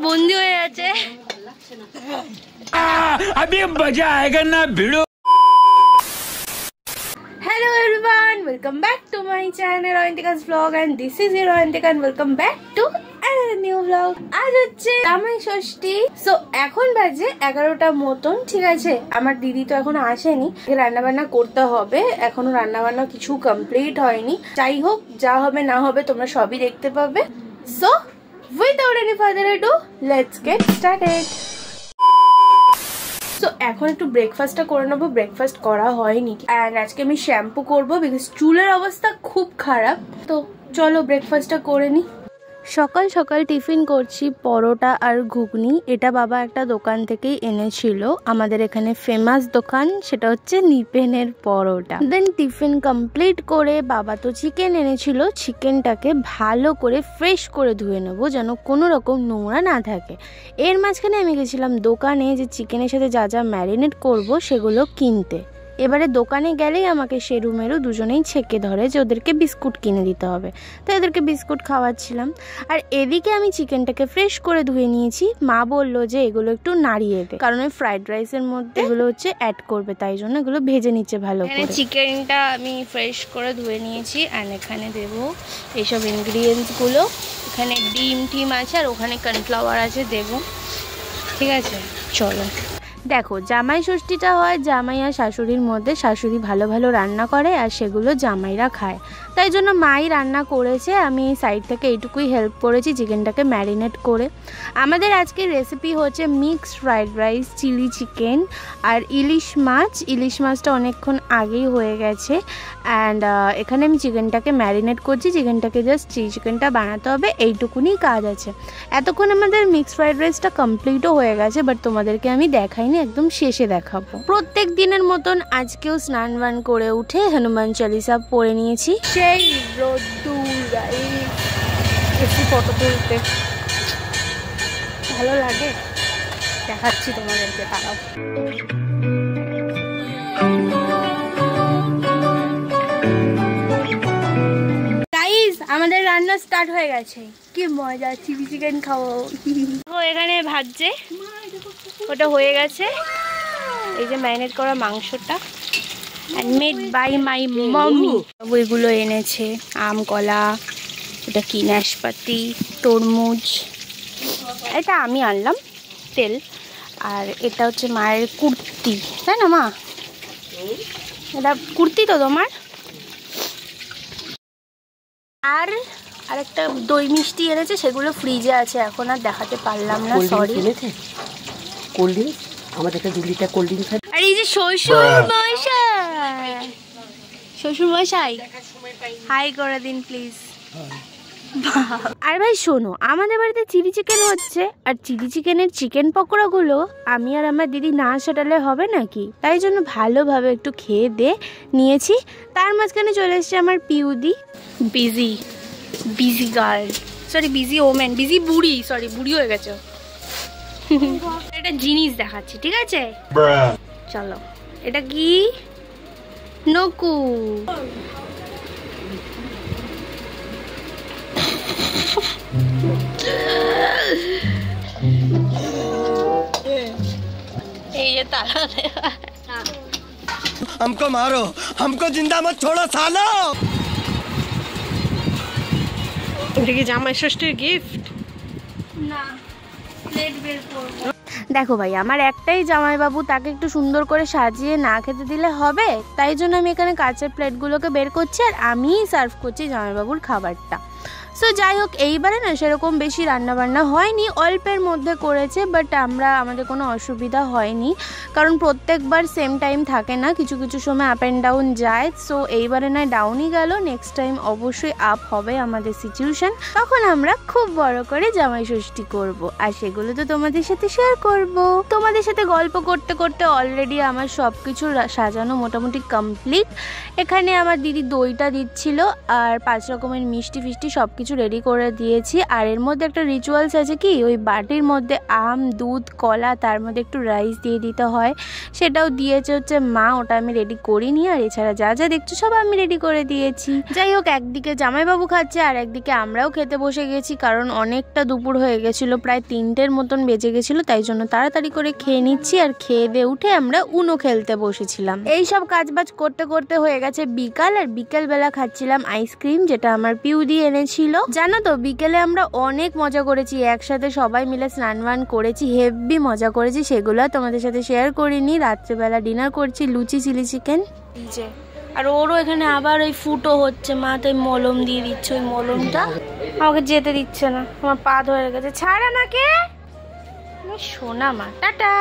বন্দি হয়ে আছে। अभी मजा आएगा ना भिड़ो। Hello everyone, welcome back to my channel Oyantika's vlog and this is your Oyantika and welcome back to another new vlog. আজ হচ্ছে জামাই ষষ্ঠী। সো এখন বাজে 11টা মতন, ঠিক আছে। আমার দিদি তো এখন আসেনি, রান্না বান্না করতে হবে, এখনো রান্না বান্না কিছু কমপ্লিট হয়নি। যাই হোক, যা হবে না হবে তোমরা সবই দেখতে পাবে। So without any further ado, let's get started. তো এখন একটু ব্রেকফাস্টটা করে নেবো, ব্রেকফাস্ট করা হয়নি এন্ড আজকে আমি শ্যাম্পু করবো বিকজ চুলের অবস্থা খুব খারাপ। তো চলো ব্রেকফাস্টটা করে নি। সকাল সকাল টিফিন করছি পরোটা আর ঘুগনি। এটা বাবা একটা দোকান থেকেই এনেছিল, আমাদের এখানে ফেমাস দোকান, সেটা হচ্ছে নিপেনের পরোটা। দেন টিফিন কমপ্লিট করে বাবা তো চিকেন এনেছিল, চিকেনটাকে ভালো করে ফ্রেশ করে ধুয়ে নেবো যেন কোনো রকম নোংরা না থাকে। এর মাঝখানে আমি গেছিলাম দোকানে যে চিকেনের সাথে যা যা ম্যারিনেট করব সেগুলো কিনতে। এবারে দোকানে গেলেই আমাকে শেরু মেরু দুজনেই ছেঁকে ধরে যে ওদেরকে বিস্কুট কিনে দিতে হবে, তো এদেরকে বিস্কুট খাওয়াচ্ছিলাম। আর এদিকে আমি চিকেনটাকে ফ্রেশ করে ধুয়ে নিয়েছি। মা বললো যে এগুলো একটু নাড়িয়ে দে, কারণ ওই ফ্রাইড রাইসের মধ্যে এগুলো হচ্ছে অ্যাড করবে, তাই জন্য এগুলো ভেজে নিচ্ছে ভালো করে। চিকেনটা আমি ফ্রেশ করে ধুয়ে নিয়েছি অ্যান্ড এখানে দেবো এইসব ইনগ্রিডিয়েন্টসগুলো। এখানে ডিম টিম আছে আর ওখানে কর্নফ্লাওয়ার আছে, দেবো। ঠিক আছে, চলো। দেখো, জামাই ষষ্ঠীটা হয় জামাই আর শাশুড়ির মধ্যে। শাশুড়ি ভালো ভালো রান্না করে আর সেগুলো জামাইরা খায়, তাই জন্য মাই রান্না করেছে, আমি সাইড থেকে এইটুকুই হেল্প করেছি চিকেনটাকে ম্যারিনেট করে। আমাদের আজকের রেসিপি হচ্ছে mixed fried rice, chilli chicken আর ইলিশ মাছ। ইলিশ মাছটা অনেকক্ষণ আগেই হয়ে গেছে অ্যান্ড এখানে আমি চিকেনটাকে ম্যারিনেট করছি। চিকেনটাকে জাস্ট চিলি চিকেনটা বানাতে হবে, এইটুকুনি কাজ আছে। এতক্ষণ আমাদের মিক্সড ফ্রাইড রাইসটা কমপ্লিটও হয়ে গেছে, বাট তোমাদেরকে আমি দেখাইনি, একদম শেষে দেখাবো। প্রত্যেক দিনের মতন আজকেও স্নান বান করে উঠে হনুমান চালিসা পড়ে নিয়েছি। সেই রোদ্দুর এসি ফটো তুলতে ভালো লাগে, দেখাচ্ছি তোমাদেরকে, তারাও। গাইস, আমাদের রান্না স্টার্ট হয়ে গেছে। কি মজা, চিলি চিকেন খাবো। ও এখানে ভাজছে, ওটা হয়ে গেছে। এই যে ম্যারিনেট করা মাংসটা and made by my mommy। ওইগুলো এনেছে, আম, কলা, এটা কি নাশপাতি, তরমুজ, এটা আমি আনলাম তেল, আর এটা হচ্ছে মায়ের কুর্তি, তাই না মা? এটা কুর্তি তো তোমার। আর আরেকটা দই মিষ্টি এনেছে, সেগুলো ফ্রিজে আছে, এখন আর দেখাতে পারলাম না, সরি। কোল্ড ড্রিঙ্কস, আমাদের একটা 2 লিটার কোল্ড ড্রিঙ্কস। আর এই যে শ্বশুর মশাই, হাই করে দিন প্লিজ। আর ভাই শোনো, আমাদের বাড়িতে চিলি চিকেন হচ্ছে, আর চিলি চিকেনের চিকেন পকোড়াগুলো আমি আর আমার দিদি না সেটালে হবে নাকি, তাই জন্য ভালোভাবে একটু খেয়ে নিয়েছি। তার মাঝখানে চলে এসছে আমার পিউদি, busy girl, sorry busy women, busy বুড়ি, সরি বুড়ি হয়ে গেছে। একটা জিনিস দেখাচ্ছি, ঠিক আছে? চলো, এটা কি? নকু। এই যে তালা দেওয়া। हमको मारो, हमको जिंदा मत छोड़ो सालो। এটা কি জামাই ষষ্ঠীর গিফট? না, প্লেট বের করব। দেখো ভাই, আমার একটাই জামাইবাবু, তাকে একটু সুন্দর করে সাজিয়ে না খেতে দিলে হবে, তাই জন্য আমি এখানে কাঁচের প্লেটগুলোকে বের করছি আর আমিই সার্ভ করছি জামাইবাবুর খাবারটা। সো যাই হোক, এইবারে না সেরকম বেশি রান্নাবান্না হয়নি, অল্পের মধ্যে করেছে, বাট আমাদের কোনো অসুবিধা হয়নি, কারণ প্রত্যেকবার সেম টাইম থাকে না, কিছু কিছু সময় আপ অ্যান্ড ডাউন যায়। সো এইবারে নয় ডাউনই গেল, নেক্সট টাইম অবশ্যই আপ হবে আমাদের সিচুয়েশন, তখন আমরা খুব বড় করে জামাই ষষ্ঠী করব, আর সেগুলো তো তোমাদের সাথে শেয়ার করব। তোমাদের সাথে গল্প করতে করতে অলরেডি আমার সব কিছু সাজানো মোটামুটি কমপ্লিট। এখানে আমার দিদি দইটা দিচ্ছিল আর 5 রকমের মিষ্টি ফিষ্টি সবকিছু রেডি করে দিয়েছি। আর এর মধ্যে একটা রিচুয়ালস আছে কি, ওই বাটির মধ্যে আম, দুধ, কলা, তার মধ্যে একটু রাইস দিয়ে দিতে হয়, সেটাও দিয়েছে হচ্ছে মা। ওটা আমি রেডি করিনি, আর এছাড়া যা যা দেখছো সব আমি রেডি করে দিয়েছি। যাই হোক, একদিকে জামাইবাবু খাচ্ছে আর একদিকে আমরাও খেতে বসে গেছি, কারণ অনেকটা দুপুর হয়ে গেছিলো, প্রায় 3টের মতন বেজে গেছিলো, তাই জন্য তাড়াতাড়ি করে খেয়ে নিচ্ছি। আর খেয়ে দিয়ে উঠে আমরা উনো খেলতে বসেছিলাম। এইসব কাজবাজ করতে করতে হয়ে গেছে বিকাল, আর বিকেল বেলা খাচ্ছিলাম আইসক্রিম, যেটা আমার পিউদি এনেছিল। জানো তো, বিকেলে আমরা অনেক মজা করেছি, একসাথে সবাই মিলে স্নান বান করেছি, হেভি মজা করেছি। সেগুলো তোমাদের সাথে শেয়ার করিনি। রাত্রেবেলা ডিনার করছি লুচি, চিলি চিকেন। আর ওরও এখানে আবার ওই ফুটো হচ্ছে, মা তাই মলম দিয়ে দিচ্ছে। ওই মলমটা আমাকে যেতে দিচ্ছে না, আমার পা ধরে গেছে। ছাড় আমাকে, সোনা মা। টাটা।